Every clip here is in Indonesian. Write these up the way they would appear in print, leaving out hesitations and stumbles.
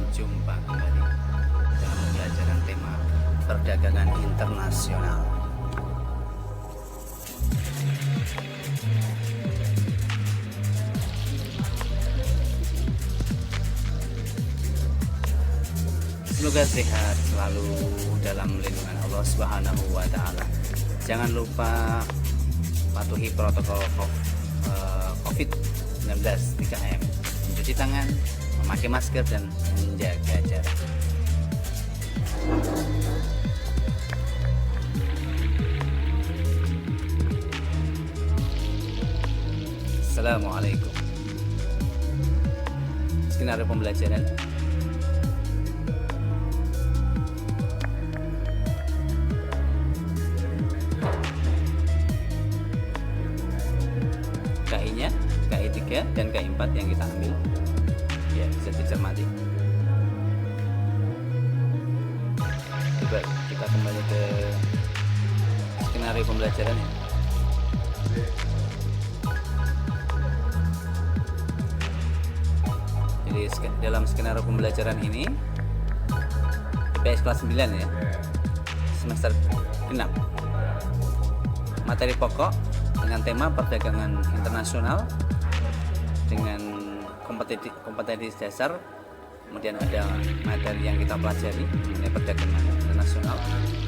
Jumpa kembali dalam pembelajaran tema perdagangan internasional. Semoga sehat selalu dalam lindungan Allah Subhanahu wa Ta'ala. Jangan lupa patuhi protokol COVID-19 3M, mencuci tangan, memakai masker, dan menjaga jarak. Assalamualaikum. Skenario pembelajaran. KI-nya, KI 3 dan KI 4 yang kita ambil, ya, bisa dicermati. Coba kita kembali ke skenario pembelajaran. Jadi dalam skenario pembelajaran ini IPS kelas 9 ya, semester 6, materi pokok dengan tema perdagangan internasional dengan kompetensi dasar. Kemudian ada materi yang kita pelajari mengenai perdagangan internasional,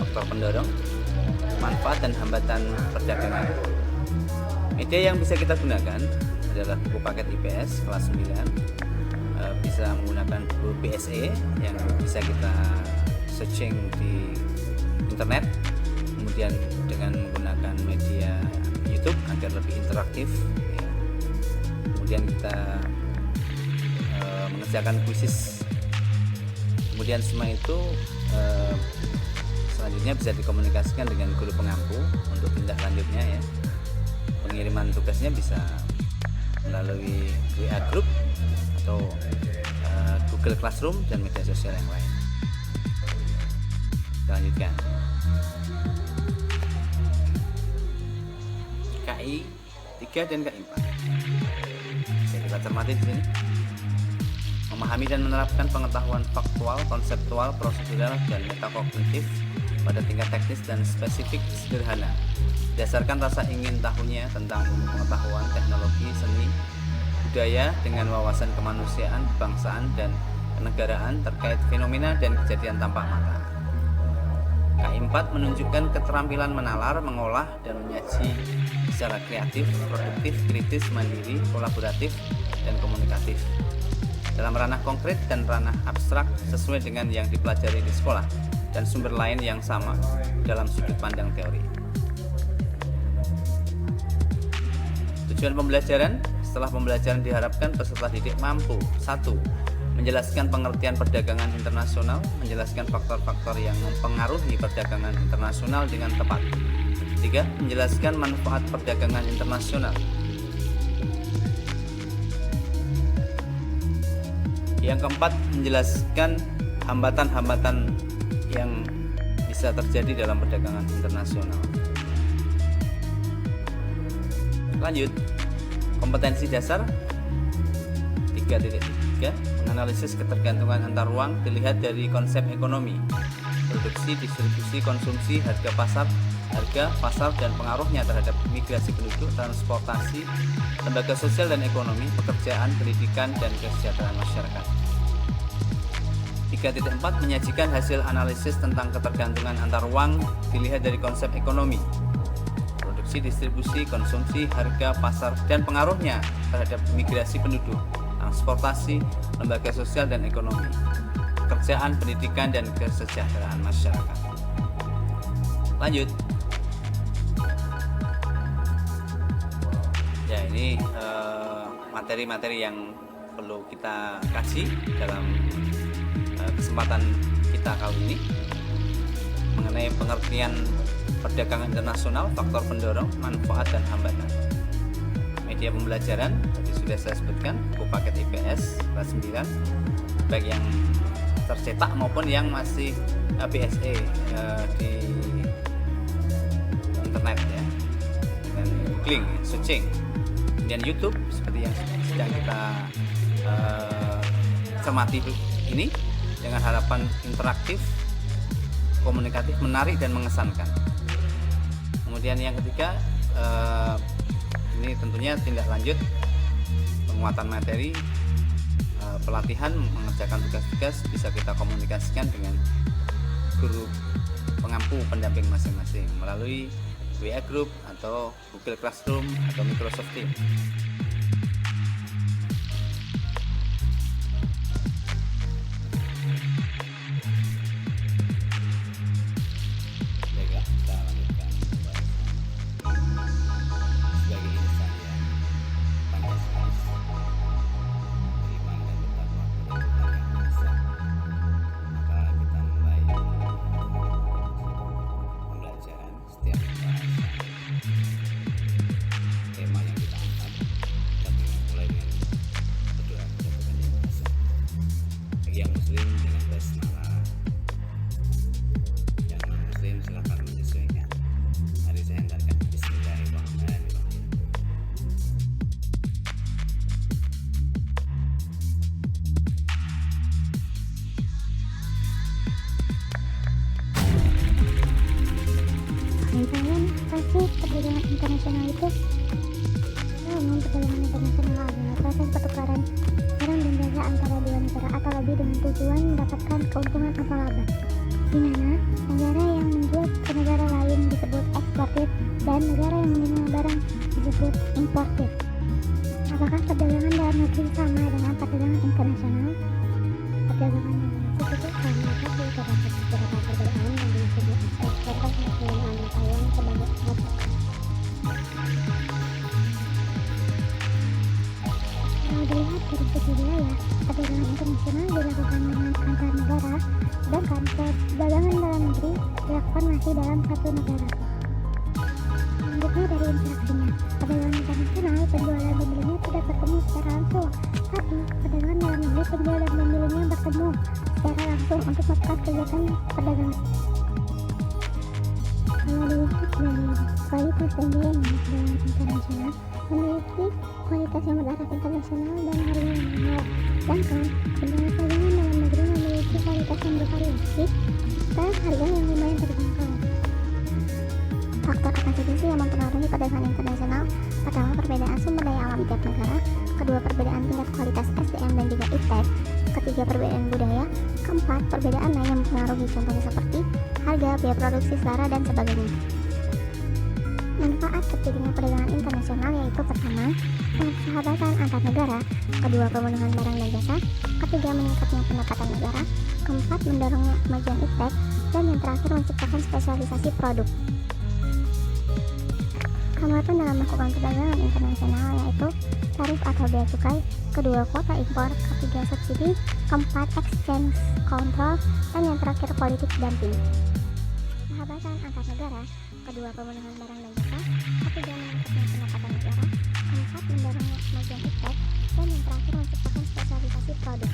faktor pendorong, manfaat dan hambatan perdagangan. Media yang bisa kita gunakan adalah buku paket IPS kelas 9, bisa menggunakan buku PSE yang bisa kita searching di internet, kemudian dengan menggunakan media YouTube agar lebih interaktif ya. Kemudian kita mengerjakan kuisis. Kemudian semua itu selanjutnya bisa dikomunikasikan dengan guru pengampu untuk tindak lanjutnya ya. Pengiriman tugasnya bisa melalui WA Group atau Google Classroom dan media sosial yang lain. Kita lanjutkan. KI 3 dan KI 4. Jadi kita cermati di sini. Memahami dan menerapkan pengetahuan faktual, konseptual, prosedural, dan metakognitif pada tingkat teknis dan spesifik sederhana. Berdasarkan rasa ingin tahunya tentang ilmu pengetahuan, teknologi, seni, budaya dengan wawasan kemanusiaan, kebangsaan, dan kenegaraan terkait fenomena dan kejadian tampak mata. KI 4 menunjukkan keterampilan menalar, mengolah, dan menyaji secara kreatif, produktif, kritis, mandiri, kolaboratif, dan komunikatif dalam ranah konkret dan ranah abstrak sesuai dengan yang dipelajari di sekolah dan sumber lain yang sama dalam sudut pandang teori. Tujuan pembelajaran. Setelah pembelajaran diharapkan peserta didik mampu 1. Menjelaskan pengertian perdagangan internasional, menjelaskan faktor-faktor yang mempengaruhi perdagangan internasional dengan tepat. 3. Menjelaskan manfaat perdagangan internasional. Yang keempat, menjelaskan hambatan-hambatan yang bisa terjadi dalam perdagangan internasional. Lanjut, kompetensi dasar 3.3, menganalisis ketergantungan antar ruang dilihat dari konsep ekonomi, produksi, distribusi, konsumsi, harga pasar dan pengaruhnya terhadap migrasi penduduk, transportasi, lembaga sosial dan ekonomi, pekerjaan, pendidikan, dan kesejahteraan masyarakat. 3.4 menyajikan hasil analisis tentang ketergantungan antar ruang dilihat dari konsep ekonomi, produksi, distribusi, konsumsi, harga pasar, dan pengaruhnya terhadap migrasi penduduk, transportasi, lembaga sosial dan ekonomi, pekerjaan, pendidikan, dan kesejahteraan masyarakat. Lanjut. Ya, ini materi-materi yang perlu kita kaji dalam kesempatan kita kali ini mengenai pengertian perdagangan internasional, faktor pendorong, manfaat, dan hambatan. Media pembelajaran tadi sudah saya sebutkan, buku paket IPS kelas 9, baik yang tercetak maupun yang masih PSE di internet ya, dengan googling, searching. Kemudian YouTube seperti yang sedang kita cermati ini, dengan harapan interaktif, komunikatif, menarik dan mengesankan. Kemudian yang ketiga, ini tentunya tindak lanjut penguatan materi, pelatihan mengerjakan tugas-tugas bisa kita komunikasikan dengan guru pengampu pendamping masing-masing melalui WA Group atau Google Classroom atau Microsoft Teams. Baiklah, kita lanjutkan sebagai insan yang Pancasila, beriman dan bertakwa kepada Tuhan Yang Maha Esa. Maka kita mulai pembelajaran setiap bahasa tema yang kita angkat. Kita mulai dengan berdoa kepada Tuhan Yang Maha Esa. Bagi yang muslim dengan basmalah, yang non muslim silakan menyesuaikan. Mari saya hentarkan Bismillahirrahmanirrahim. Transaksi perdagangan internasional itu perdagangan internasional adalah proses pertukaran barang dan jasa antara dua negara atau lebih dengan tujuan mendapatkan keuntungan atau laba, di mana negara yang menjual ke negara lain disebut eksportir dan negara yang menerima barang disebut importir. Apakah perdagangan dalam negeri sama dengan perdagangan internasional? Perdagangan dalam negeri itu sama saja terdapat beberapa perbedaan yang disebut ekspor dan penggunaan Taiwan sebagai ekspor. Kalau dilihat dari segi wilayah, perdagangan internasional dilakukan dengan antar negara, sedangkan perdagangan dalam negeri dilakukan masih dalam satu negara. Selanjutnya dari interaksinya, perdagangan internasional penjual dan pembelinya tidak bertemu secara langsung, tapi perdagangan dalam negeri penjual dan pembelinya bertemu secara langsung untuk melakukan kegiatan perdagangan. Kalau dilihat dari kualitas dan biaya perdagangan internasional memiliki kualitas yang bertaraf internasional dan harga yang mahal, sedangkan perdagangan dalam negeri memiliki kualitas yang bervariasi dan harga yang lumayan terjangkau. Faktor apa saja sih yang mempengaruhi perdagangan internasional? Pertama, perbedaan sumber daya alam tiap negara. Kedua, perbedaan tingkat kualitas SDM dan juga iptek. Ketiga, perbedaan budaya. Keempat, perbedaan lain yang mempengaruhi, contohnya seperti harga, biaya produksi, selera, dan sebagainya. Manfaat terjadinya perdagangan internasional yaitu pertama, persahabatan antar negara. Kedua, pemenuhan barang dan jasa. Ketiga, meningkatnya pendapatan negara. Keempat, mendorongnya kemajuan iptek. Dan yang terakhir, menciptakan spesialisasi produk. Hambatan dalam melakukan perdagangan internasional yaitu tarif atau bea cukai, kedua kuota impor, ketiga subsidi, keempat exchange control, dan yang terakhir politik dumping. Persahabatan antar negara, kedua pemenuhan barang dan jasa, ketiga meningkatnya pendapatan negara, keempat mendorongnya kemajuan iptek, dan yang terakhir menciptakan spesialisasi produk.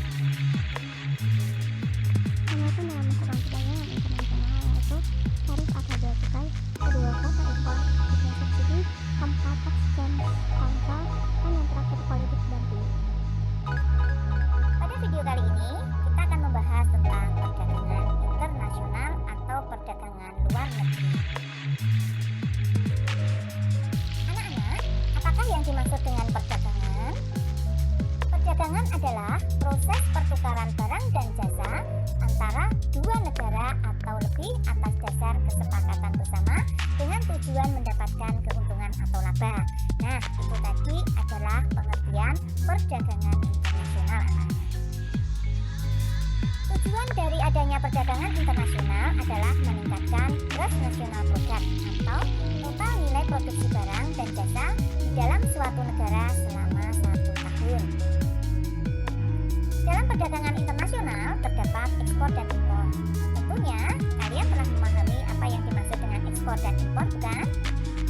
Hambatan dalam melakukan perdagangan internasional yaitu tarif atau bea cukai, kedua kuota impor, ketiga subsidi, keempat exchange control, dan yang terakhir politik dumping. Pada video kali ini kita akan membahas tentang perdagangan internasional atau perdagangan luar negeri. Anak-anak, apakah yang dimaksud dengan perdagangan? Perdagangan adalah proses pertukaran barang dan jasa antara dua negara atau lebih atas dasar kesepakatan bersama dengan tujuan mendapatkan keuntungan atau laba. Nah, itu tadi adalah pengertian perdagangan internasional, anak. Tujuan dari adanya perdagangan internasional adalah meningkatkan gross national product atau total nilai produksi barang dan jasa di dalam suatu negara selama 1 tahun. Dalam perdagangan internasional terdapat ekspor dan impor. Tentunya kalian telah memahami apa yang dimaksud dengan ekspor dan impor, bukan?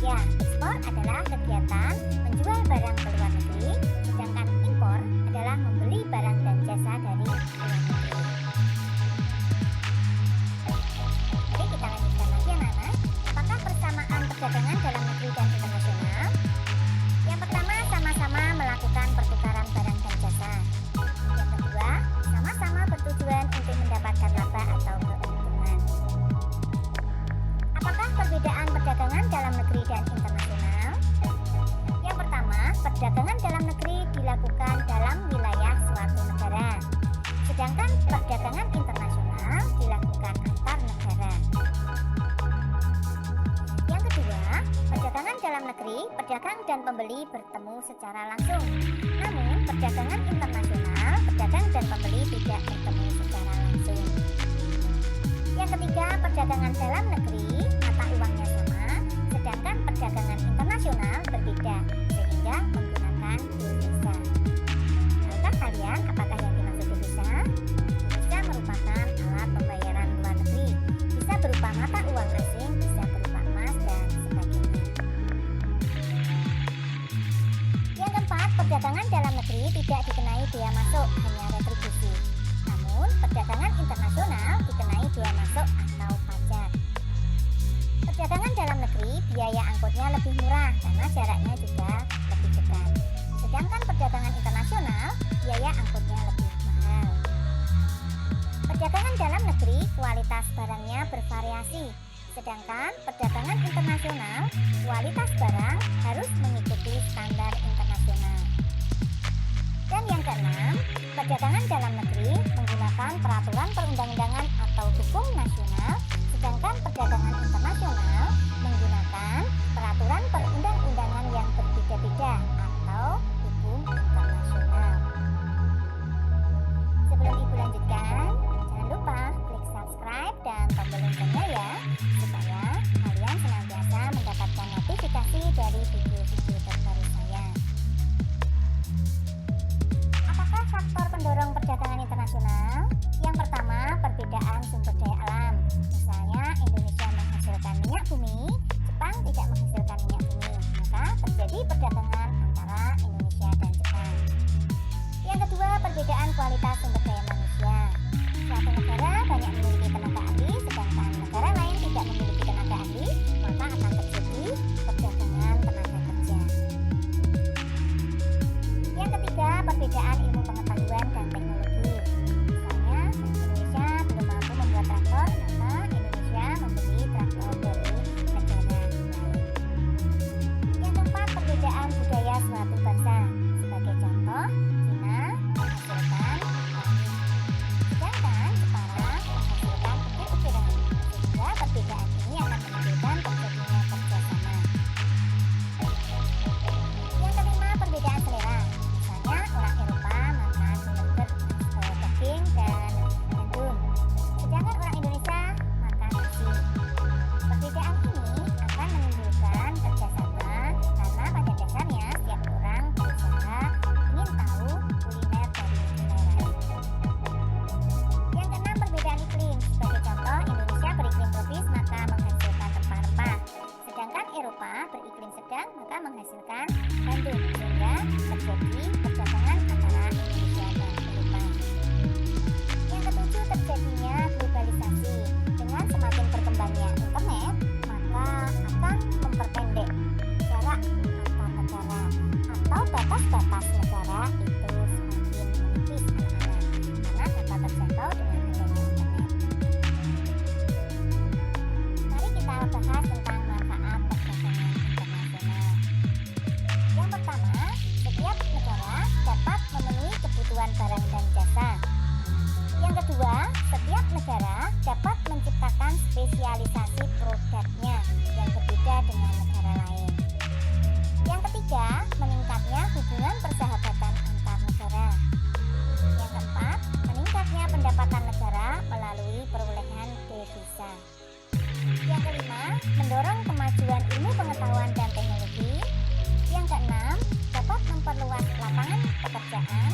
Ya, ekspor adalah kegiatan menjual barang ke luar negeri, sedangkan impor adalah membeli barang dan jasa dari luar negeri. Oke, kita lanjutkan lagi anak-anak. Apakah persamaan perdagangan dalam negeri dan internasional? Yang pertama, sama-sama bertemu secara langsung. Namun, perdagangan internasional, pedagang dan pembeli tidak bertemu secara langsung. Yang ketiga, perdagangan dalam negeri, mata uangnya sama, sedangkan perdagangan internasional berbeda, sehingga menggunakan devisa. Tahukah kalian apakah yang dimaksud devisa? Devisa merupakan alat pembayaran luar negeri, bisa berupa mata uang asing, bisa berupa emas, dan sebagainya. Yang keempat, perdagangan dalam negeri tidak dikenai bea masuk, hanya retribusi. Namun, perdagangan internasional dikenai bea masuk atau pajak. Perdagangan dalam negeri, biaya angkutnya lebih murah karena jaraknya juga lebih dekat. Sedangkan perdagangan internasional, biaya angkutnya lebih mahal. Perdagangan dalam negeri, kualitas barangnya bervariasi. Sedangkan perdagangan internasional, kualitas barang harus mengikuti standar internasional. Dan yang keenam, perdagangan dalam negeri menggunakan peraturan perundang-undangan atau hukum nasional, sedangkan perdagangan internasional menggunakan peraturan perundang-undangan yang berbeda-beda atau hukum internasional. Sebelum Ibu lanjutkan, jangan lupa klik subscribe dan tombol loncengnya ya, supaya kalian senantiasa mendapatkan notifikasi dari video-video terbaru saya. Apakah faktor pendorong perdagangan internasional? Yang pertama, perbedaan sumber daya alam. Misalnya, Indonesia menghasilkan minyak bumi, Jepang tidak menghasilkan minyak bumi, maka terjadi perdagangan antara Indonesia dan Jepang. Yang kedua, perbedaan kualitas sumber daya manusia. Suatu negara banyak memiliki tenaga ahli, sedangkan negara lain tidak memiliki tenaga ahli, maka akan terjadi perdagangan tenaga kerja. Yang ketiga, perbedaan ilmu pengetahuan dan teknologi. Misalnya, Indonesia belum mampu membuat traktor, maka Indonesia membeli traktor dari negara lain. Yang keempat, perbedaan budaya suatu bangsa. Sebagai contoh, Cina menghasilkan tani, sedangkan Jepara menghasilkan ukir-ukiran, sehingga perbedaan ini akan menimbulkan terjadinya kerjasama. Yang kelima, perbedaan selera. Misalnya, orang Eropa makan burger, daging, dan gandum, sedangkan orang Indonesia makan nasi. Perbedaan ini akan menimbulkan kerjasama karena pada dasarnya setiap orang berusaha ingin tahu kuliner dari negara lain. Yang keenam, perbedaan iklim. Sebagai contoh, Indonesia beriklim tropis maka menghasilkan rempah-rempah, sedangkan Eropa beriklim sedang maka menghasilkan gandum, sehingga terjadi perdagangan antara Indonesia dan Eropa. Yang ketujuh, terjadinya globalisasi. Dengan semakin berkembangnya internet, maka akan memperpendek jarak antar negara atau batas-batas negara itu semakin menipis anak-anak karena dapat terjangkau dengan adanya internet. Mari kita bahas tentang manfaat perdagangan internasional. Yang pertama, setiap negara dapat memenuhi kebutuhan barang dan jasa. Yang kedua, setiap negara dapat menciptakan spesialisasi produknya yang berbeda dengan negara lain. Yang ketiga, meningkatnya hubungan persahabatan antar negara. Yang keempat, meningkatnya pendapatan negara melalui perolehan devisa. Yang kelima, mendorong kemajuan ilmu pengetahuan dan teknologi. Yang keenam, dapat memperluas lapangan pekerjaan.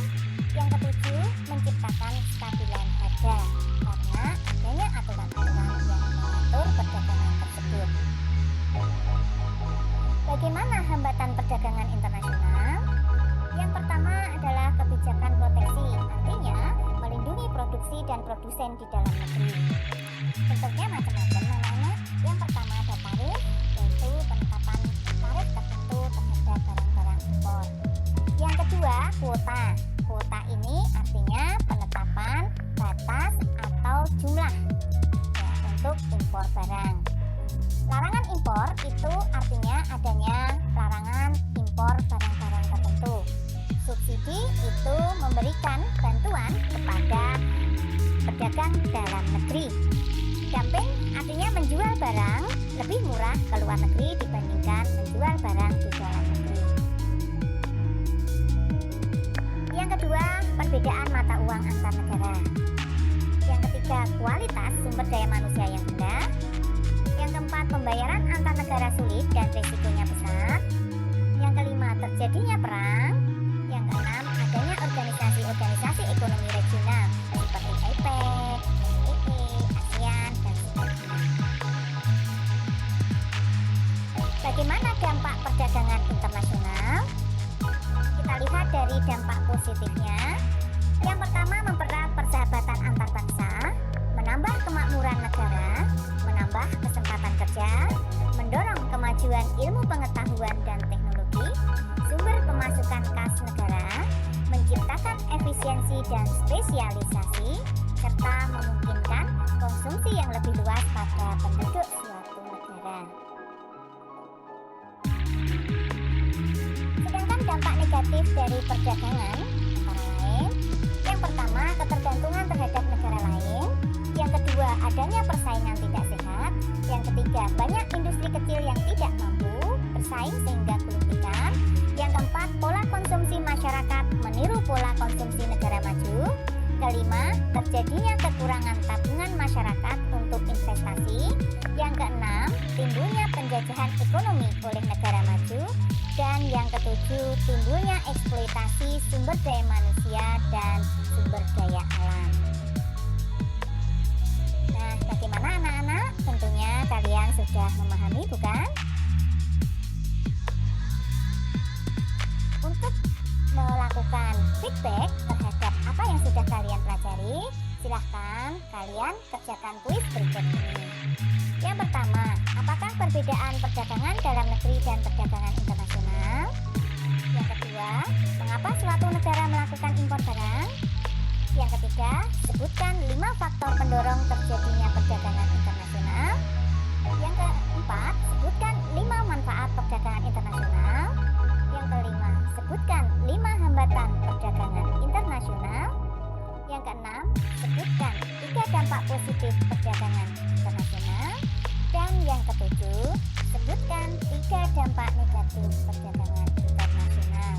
Yang ketujuh, menciptakan kestabilan harga karena adanya aturan-aturan yang mengatur perdagangan tersebut. Bagaimana hambatan perdagangan internasional? Yang pertama adalah kebijakan proteksi, artinya melindungi produksi dan produsen di dalam negeri. Bentuknya macam-macam namanya. Yang pertama ada tarif, yaitu penetapan tarif tertentu terhadap barang-barang impor. Yang kedua, kuota. Kuota ini artinya penetapan batas atau jumlah ya, untuk impor barang. Larangan impor itu artinya adanya larangan impor barang-barang tertentu. Subsidi itu memberikan bantuan kepada pedagang dalam negeri. Dumping artinya menjual barang lebih murah ke luar negeri dibandingkan menjual barang di dalam negeri. perbedaan mata uang antar negara. Yang ketiga, kualitas sumber daya manusia yang rendah. Yang keempat, pembayaran antar negara sulit dan risikonya besar. Yang kelima, terjadinya perang. Yang keenam, adanya organisasi-organisasi ekonomi regional seperti APEC, EE, ASEAN, dan sebagainya. Bagaimana dampak perdagangan internasional? Kita lihat dari dampak positifnya. Yang pertama, mempererat persahabatan antar bangsa, menambah kemakmuran negara, menambah kesempatan kerja, mendorong kemajuan ilmu pengetahuan dan teknologi, sumber pemasukan kas negara, menciptakan efisiensi dan spesialisasi, serta memungkinkan konsumsi yang lebih luas pada penduduk suatu negara. Sedangkan dampak negatif dari perdagangan antara lain, yang pertama, ketergantungan terhadap negara lain. Yang kedua, adanya persaingan tidak sehat. Yang ketiga, banyak industri kecil yang tidak mampu bersaing sehingga gulung tikar. Yang keempat, pola konsumsi masyarakat meniru pola konsumsi negara maju. Kelima, terjadinya kekurangan tabungan masyarakat untuk investasi. Yang keenam, timbulnya penjajahan ekonomi oleh negara maju. Dan yang ketujuh, timbulnya eksploitasi sumber daya manusia dan sumber daya alam. Nah, bagaimana anak-anak? Tentunya kalian sudah memahami, bukan? Untuk melakukan feedback terhadap apa yang sudah kalian pelajari, silahkan kalian kerjakan kuis berikut ini. Yang pertama, apakah perbedaan perdagangan dalam negeri dan perdagangan internasional? Yang kedua, mengapa suatu negara melakukan impor barang? Yang ketiga, sebutkan 5 faktor pendorong terjadinya perdagangan internasional. Yang keempat, sebutkan 5 manfaat perdagangan internasional. Yang kelima, sebutkan 5 hambatan perdagangan internasional. Yang keenam, sebutkan 3 dampak positif perdagangan internasional. Dan yang ketujuh, sebutkan 3 dampak negatif perdagangan internasional.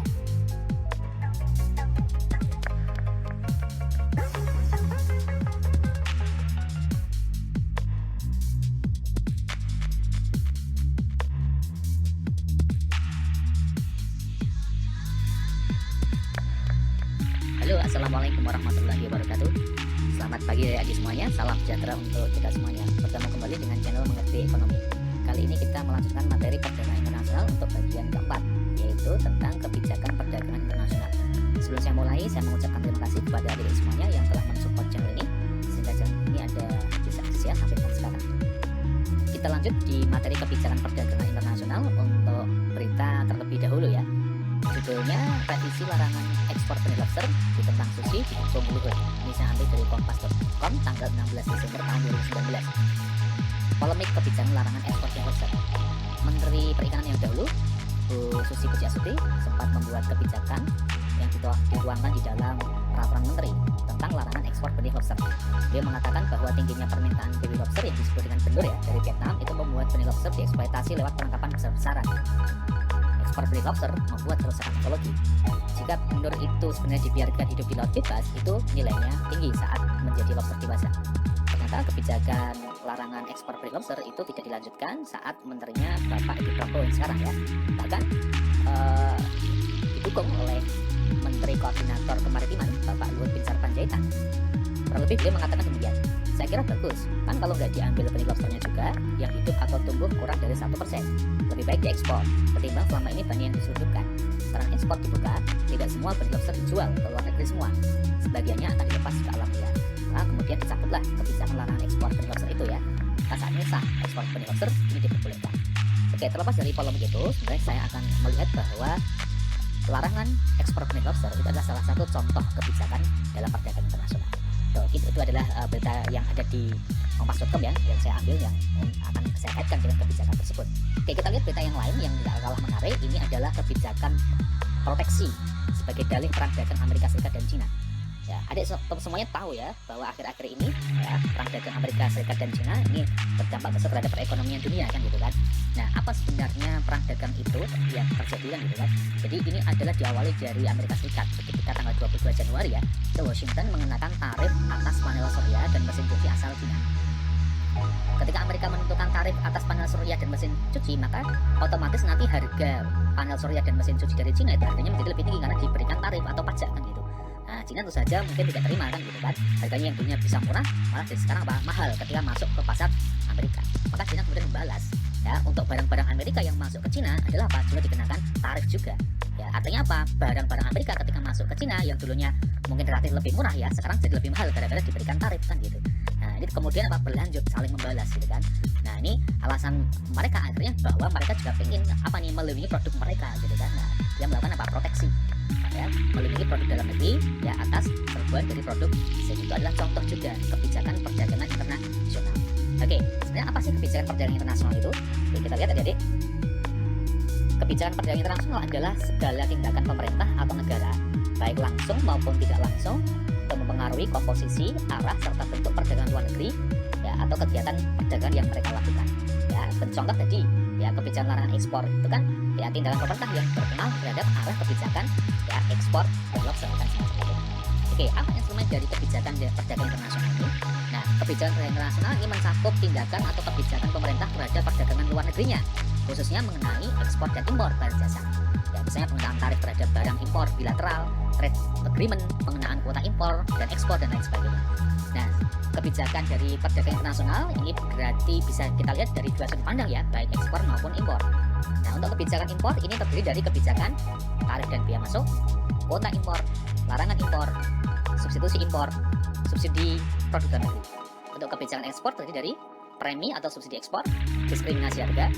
Halo, assalamualaikum warahmatullahi wabarakatuh. Selamat pagi adik semuanya, salam sejahtera untuk kita semuanya. Bertemu kembali dengan channel Mengerti Ekonomi. Kali ini kita melanjutkan materi perdagangan internasional untuk bagian keempat, yaitu tentang kebijakan perdagangan internasional. Sebelum saya mulai, saya mengucapkan terima kasih kepada adik semuanya yang telah mensupport channel ini, sehingga channel ini ada bisa akses sampai dengan sekarang. Kita lanjut di materi kebijakan perdagangan internasional untuk berita terlebih dahulu ya. Judulnya revisi larangan ekspor benih lobster ditentang sushi didukung Luhut. Ini saya ambil dari kompas.com tanggal 16 Desember tahun 2019. Polemik kebijakan larangan ekspor benih lobster. Menteri Perikanan yang dahulu, Bu Susi Pujiastuti, sempat membuat kebijakan yang dituangkan di dalam peraturan menteri tentang larangan ekspor benih lobster. Dia mengatakan bahwa tingginya permintaan baby lobster yang disebut dengan benur ya dari Vietnam itu membuat benih lobster dieksploitasi lewat penangkapan besar-besaran. Ekspor benih lobster membuat kerusakan ekologi. Jika benur itu sebenarnya dibiarkan hidup di laut bebas, itu nilainya tinggi saat menjadi lobster dewasa. Ternyata kebijakan larangan ekspor benih lobster itu tidak dilanjutkan saat menterinya Bapak Edi Prabowo sekarang ya. Bahkan didukung oleh Menteri Koordinator Kemaritiman Bapak Luhut Binsar Panjaitan. Terlebih beliau mengatakan demikian, saya kira bagus, kan kalau nggak diambil benih lobsternya juga, yang hidup atau tumbuh kurang dari 1%. Lebih baik diekspor, ketimbang selama ini banyak yang diselundupkan. Sekarang ekspor dibuka, tidak semua benih lobster dijual ke luar negeri semua. Sebagiannya akan dilepas ke alam liar. Nah, kemudian dicabutlah kebijakan larangan ekspor benih lobster itu ya. Nah, saat ini sah ekspor benih lobster ini diperbolehkan. Oke, terlepas dari polemik itu, sebenarnya saya akan melihat bahwa larangan ekspor benih lobster itu adalah salah satu contoh kebijakan dalam perdagangan internasional. Itu adalah berita yang ada di kompas.com ya, yang saya ambil yang akan saya kaitkan dengan kebijakan tersebut. Oke, kita lihat berita yang lain yang tidak kalah menarik. Ini adalah kebijakan proteksi sebagai dalih perang dagang Amerika Serikat dan Cina. Ya, adik semuanya tahu ya bahwa akhir-akhir ini ya perang dagang Amerika Serikat dan China ini berdampak besar terhadap perekonomian dunia kan gitu kan. Nah, apa sebenarnya perang dagang itu yang terjadi kan gitu kan. Jadi ini adalah diawali dari Amerika Serikat ketika tanggal 22 Januari ya, Washington mengenakan tarif atas panel surya dan mesin cuci asal China. Ketika Amerika menentukan tarif atas panel surya dan mesin cuci, maka otomatis nanti harga panel surya dan mesin cuci dari China itu harganya menjadi lebih tinggi karena diberikan tarif atau pajak kan gitu. Nah, Cina tentu saja mungkin tidak terima kan gitu kan. Harganya yang dulunya bisa murah malah jadi sekarang mahal ketika masuk ke pasar Amerika. Maka Cina kemudian membalas ya, untuk barang-barang Amerika yang masuk ke Cina adalah apa? Juga dikenakan tarif juga. Ya, artinya apa? Barang-barang Amerika ketika masuk ke Cina yang dulunya mungkin relatif lebih murah ya, sekarang jadi lebih mahal gara-gara diberikan tarif kan gitu. Nah, ini kemudian apa? Berlanjut saling membalas gitu kan. Nah, ini alasan mereka akhirnya bahwa mereka juga ingin apa nih, melindungi produk mereka gitu kan. Nah, dia melakukan apa? Proteksi. Ya, melindungi produk dalam negeri ya atas serbuan dari produk asing. Itu adalah contoh juga kebijakan perdagangan internasional. Oke, sebenarnya apa sih kebijakan perdagangan internasional itu? Oke, kita lihat adik-adik. Kebijakan perdagangan internasional adalah segala tindakan pemerintah atau negara, baik langsung maupun tidak langsung, untuk mempengaruhi komposisi, arah, serta bentuk perdagangan luar negeri ya, atau kegiatan perdagangan yang mereka lakukan. Ya, contoh tadi ya, kebijakan larangan ekspor itu kan ya tindakan pemerintah yang berpengaruh terhadap arah kebijakan ya ekspor dialog serta semacam itu. Oke, apa instrumen dari kebijakan perdagangan internasional ini? Nah, kebijakan perdagangan internasional ini mencakup tindakan atau kebijakan pemerintah terhadap perdagangan luar negerinya, khususnya mengenai ekspor dan impor barang jasa. Ya, misalnya pengenaan tarif terhadap barang impor bilateral, trade agreement, pengenaan kuota impor dan ekspor dan lain sebagainya. Nah, kebijakan dari perdagangan internasional ini berarti bisa kita lihat dari dua sudut pandang ya, baik ekspor maupun impor. Nah, untuk kebijakan impor ini terdiri dari kebijakan tarif dan biaya masuk, kuota impor, larangan impor, substitusi impor, subsidi produk dalam negeri. Untuk kebijakan ekspor terdiri dari premi atau subsidi ekspor, diskriminasi harga,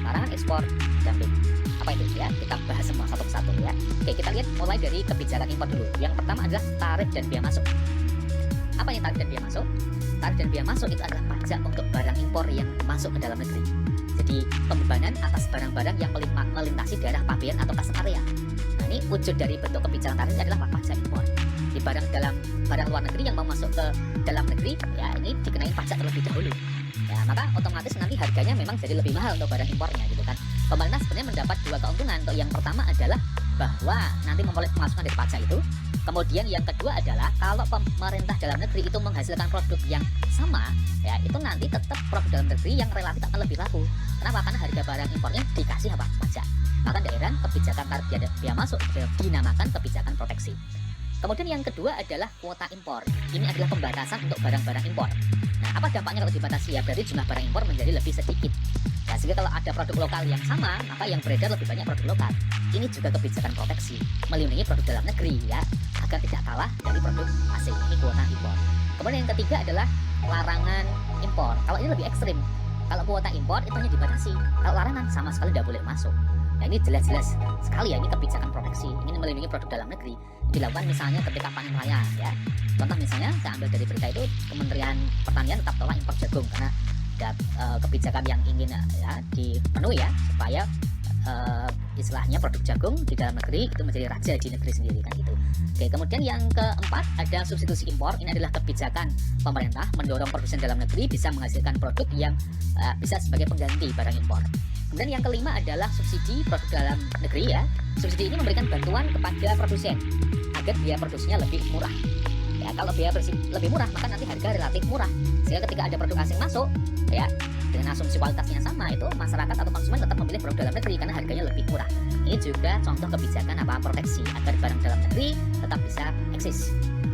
larangan ekspor, dumping. Apa itu ya? Kita bahas semua satu persatu ya. Oke, kita lihat mulai dari kebijakan impor dulu. Yang pertama adalah tarif dan biaya masuk. Apa yang tarif dan biaya masuk? Tarif dan biaya masuk itu adalah pajak untuk barang impor yang masuk ke dalam negeri. Jadi pembebanan atas barang-barang yang melintasi daerah pabean atau custom area. Nah, ini wujud dari bentuk kebijakan tarif ini adalah pajak impor. Di barang luar negeri yang mau masuk ke dalam negeri, ya ini dikenai pajak terlebih dahulu. Ya, maka otomatis nanti harganya memang jadi lebih mahal untuk barang impornya gitu kan. Pemerintah sebenarnya mendapat dua keuntungan. Untuk yang pertama adalah bahwa nanti memperoleh pemasukan dari pajak itu. Kemudian yang kedua adalah kalau pemerintah dalam negeri itu menghasilkan produk yang sama, ya itu nanti tetap produk dalam negeri yang relatif akan lebih laku. Kenapa? Karena harga barang impornya dikasih apa? Pajak. Maka daerah kebijakan tarif biaya masuk dinamakan kebijakan proteksi. Kemudian yang kedua adalah kuota impor. Ini adalah pembatasan untuk barang-barang impor. Nah, apa dampaknya kalau dibatasi? Ya berarti jumlah barang impor menjadi lebih sedikit. Nah, sehingga kalau ada produk lokal yang sama, maka yang beredar lebih banyak produk lokal. Ini juga kebijakan proteksi, melindungi produk dalam negeri ya, agar tidak kalah dari produk asing. Ini kuota impor. Kemudian yang ketiga adalah larangan impor. Kalau ini lebih ekstrim. Kalau kuota impor itu hanya dibatasi. Kalau larangan sama sekali tidak boleh masuk. Nah, ini jelas-jelas sekali ya, ini kebijakan proteksi, ingin melindungi produk dalam negeri. Dilakukan misalnya ketika panen raya ya. Contoh misalnya saya ambil dari berita itu, Kementerian Pertanian tetap tolak impor jagung karena ada kebijakan yang ingin ya dipenuhi ya, supaya istilahnya produk jagung di dalam negeri itu menjadi raja di negeri sendiri kan gitu. Oke, kemudian yang keempat ada substitusi impor. Ini adalah kebijakan pemerintah mendorong produsen dalam negeri bisa menghasilkan produk yang bisa sebagai pengganti barang impor. Kemudian yang kelima adalah subsidi produk dalam negeri ya. Subsidi ini memberikan bantuan kepada produsen agar biaya produksinya lebih murah. Ya, kalau biaya lebih murah maka nanti harga relatif murah. Sehingga ketika ada produk asing masuk ya dengan asumsi kualitasnya sama, itu masyarakat atau konsumen tetap memilih produk dalam negeri karena harganya lebih murah. Ini juga contoh kebijakan proteksi agar barang dalam negeri tetap bisa eksis.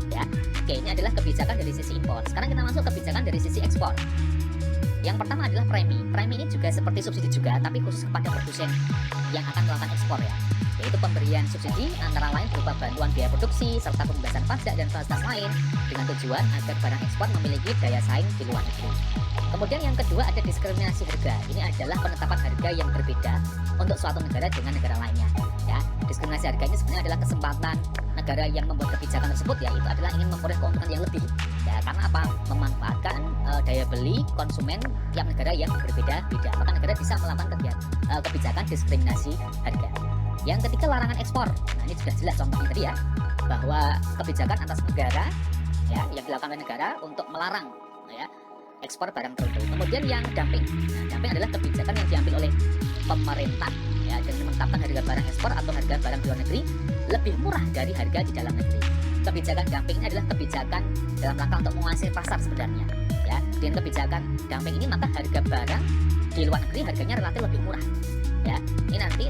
Ya. Oke, ini adalah kebijakan dari sisi impor. Sekarang kita masuk kebijakan dari sisi ekspor. Yang pertama adalah premi. Premi ini juga seperti subsidi juga, tapi khusus kepada produsen yang akan melakukan ekspor ya. Yaitu pemberian subsidi antara lain berupa bantuan biaya produksi serta pembebasan pajak dan fasilitas lain dengan tujuan agar barang ekspor memiliki daya saing di luar negeri. Kemudian yang kedua ada diskriminasi harga. Ini adalah penetapan harga yang berbeda untuk suatu negara dengan negara lainnya. Ya, diskriminasi harga ini sebenarnya adalah kesempatan negara yang membuat kebijakan tersebut ya, itu adalah ingin memperoleh keuntungan yang lebih. Ya, karena apa? Memanfaatkan daya beli konsumen tiap negara yang berbeda-beda. Maka negara bisa melakukan kebijakan diskriminasi harga. Yang ketiga, larangan ekspor. Nah, ini sudah jelas contohnya tadi ya, bahwa kebijakan atas negara ya yang dilakukan oleh negara untuk melarang ya ekspor barang tertentu. Kemudian yang dumping. Nah, dumping adalah kebijakan yang diambil oleh pemerintah ya dengan menetapkan harga barang ekspor atau harga barang di luar negeri lebih murah dari harga di dalam negeri. Kebijakan dumping ini adalah kebijakan dalam rangka untuk menguasai pasar sebenarnya ya. Dengan kebijakan dumping ini maka harga barang di luar negeri harganya relatif lebih murah ya. Ini nanti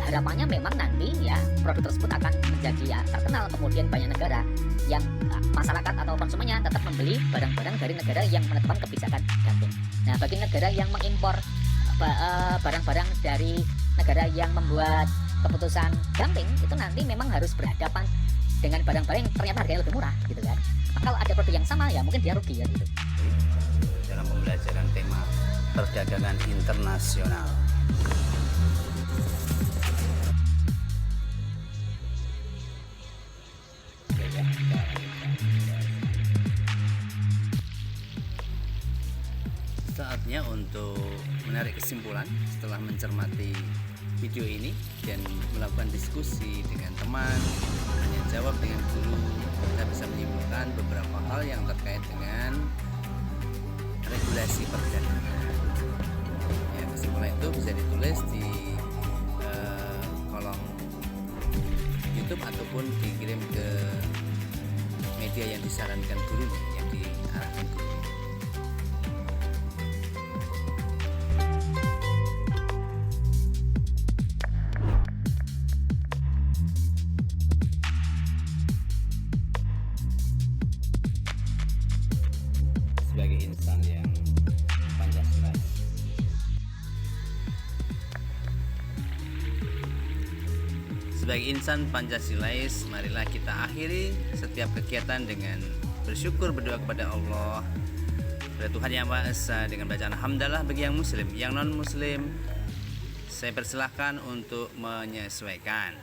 harapannya memang nanti ya produk tersebut akan menjadi ya terkenal, kemudian banyak negara yang masyarakat atau konsumennya tetap membeli barang-barang dari negara yang menetapkan kebijakan dumping. Nah, bagi negara yang mengimpor barang-barang dari negara yang membuat keputusan dumping, itu nanti memang harus berhadapan dengan barang-barang yang ternyata harganya lebih murah gitu kan. Maka kalau ada produk yang sama ya mungkin dia rugi ya gitu. Dalam pembelajaran tema perdagangan internasional. Saatnya untuk menarik kesimpulan setelah mencermati video ini dan melakukan diskusi dengan teman, tanya jawab dengan guru. Kita bisa menyimpulkan beberapa hal yang terkait dengan regulasi perdagangan. Ya, kesimpulan itu bisa ditulis di kolom YouTube ataupun dikirim ke media yang disarankan guru, yang diarahkan guru. Sebagai insan yang Pancasilais, sebagai insan Pancasilais, marilah kita akhiri setiap kegiatan dengan bersyukur, berdoa kepada Allah, kepada Tuhan Yang Maha Esa, dengan bacaan hamdalah bagi yang muslim. Yang non muslim saya persilahkan untuk menyesuaikan.